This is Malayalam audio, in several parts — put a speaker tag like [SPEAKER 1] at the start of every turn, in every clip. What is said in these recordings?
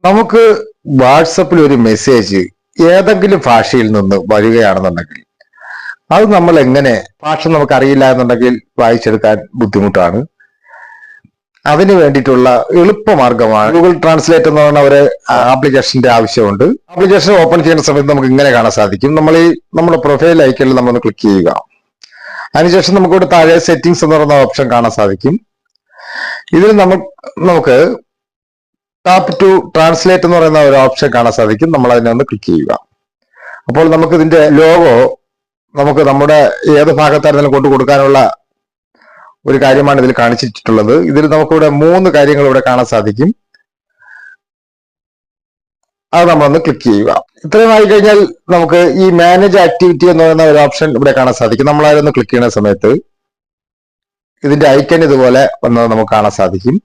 [SPEAKER 1] നമുക്ക് വാട്സപ്പിൽ ഒരു മെസ്സേജ് ഏതെങ്കിലും ഭാഷയിൽ നിന്ന് വരികയാണെന്നുണ്ടെങ്കിൽ അത് നമ്മൾ എങ്ങനെ, ഭാഷ നമുക്ക് അറിയില്ല എന്നുണ്ടെങ്കിൽ വായിച്ചെടുക്കാൻ ബുദ്ധിമുട്ടാണ്. അതിന് വേണ്ടിയിട്ടുള്ള എളുപ്പമാർഗമാണ് ഗൂഗിൾ ട്രാൻസ്ലേറ്റ് എന്ന് പറയുന്ന ഒരു ആപ്ലിക്കേഷന്റെ ആവശ്യമുണ്ട്. ആപ്ലിക്കേഷൻ ഓപ്പൺ ചെയ്യുന്ന സമയത്ത് നമുക്ക് ഇങ്ങനെ കാണാൻ സാധിക്കും. നമ്മുടെ പ്രൊഫൈൽ ഐക്കണിൽ നമ്മളൊന്ന് ക്ലിക്ക് ചെയ്യുക. അതിനുശേഷം നമുക്കിവിടെ താഴെ സെറ്റിംഗ്സ് എന്ന് പറയുന്ന ഓപ്ഷൻ കാണാൻ സാധിക്കും. ഇതിൽ നമുക്ക് ടാപ്പ് ടു ട്രാൻസ്ലേറ്റ് എന്ന് പറയുന്ന ഒരു ഓപ്ഷൻ കാണാൻ സാധിക്കും. നമ്മൾ അതിനെ ഒന്ന് ക്ലിക്ക് ചെയ്യുക. അപ്പോൾ നമുക്ക് ഇതിന്റെ ലോഗോ നമുക്ക് നമ്മുടെ ഏത് ഭാഗത്തായിരുന്നാലും കൊണ്ടു കൊടുക്കാനുള്ള ഒരു കാര്യമാണ് ഇതിൽ കാണിച്ചിട്ടുള്ളത്. ഇതിൽ നമുക്കിവിടെ 3 കാര്യങ്ങൾ ഇവിടെ കാണാൻ സാധിക്കും. അത് നമ്മളൊന്ന് ക്ലിക്ക് ചെയ്യുക. ഇത്രയും ആയി കഴിഞ്ഞാൽ നമുക്ക് ഈ മാനേജ് ആക്ടിവിറ്റി എന്ന് പറയുന്ന ഒരു ഓപ്ഷൻ ഇവിടെ കാണാൻ സാധിക്കും. നമ്മൾ അതിലൊന്ന് ക്ലിക്ക് ചെയ്യുന്ന സമയത്ത് ഇതിന്റെ ഐക്കൺ ഇതുപോലെ വന്നത് നമുക്ക് കാണാൻ സാധിക്കും.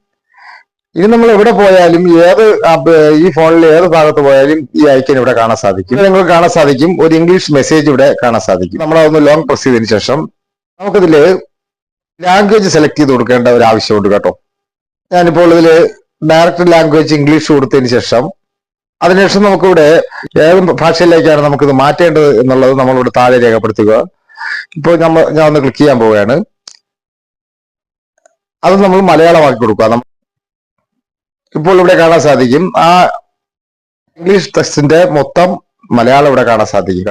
[SPEAKER 1] ഇനി നമ്മൾ എവിടെ പോയാലും ഈ ഫോണിൽ ഏത് ഭാഗത്ത് പോയാലും ഈ ഐക്കൺ ഇവിടെ കാണാൻ സാധിക്കും. നിങ്ങൾക്ക് കാണാൻ സാധിക്കും ഒരു ഇംഗ്ലീഷ് മെസ്സേജ് ഇവിടെ കാണാൻ സാധിക്കും. നമ്മളതൊന്ന് ലോങ് പ്രസ് ചെയ്തതിനു ശേഷം നമുക്കിതില് ലാംഗ്വേജ് സെലക്ട് ചെയ്ത് കൊടുക്കേണ്ട ഒരു ആവശ്യമുണ്ട് കേട്ടോ. ഞാനിപ്പോൾ ഇതിൽ ഡയറക്റ്റ് ലാംഗ്വേജ് ഇംഗ്ലീഷ് കൊടുത്തതിന് ശേഷം അതിനുശേഷം നമുക്കിവിടെ ഏത് ഭാഷയിലേക്കാണ് നമുക്കിത് മാറ്റേണ്ടത് എന്നുള്ളത് നമ്മളിവിടെ താഴെ രേഖപ്പെടുത്തുക. ഇപ്പോൾ ഞാൻ ഒന്ന് ക്ലിക്ക് ചെയ്യാൻ പോവുകയാണ്. അത് നമ്മൾ മലയാളമാക്കി കൊടുക്കുക. ഇപ്പോൾ ഇവിടെ കാണാൻ സാധിക്കും ആ ഇംഗ്ലീഷ് ടെക്സ്റ്റിന്റെ മൊത്തം മലയാളം ഇവിടെ കാണാൻ സാധിക്കും.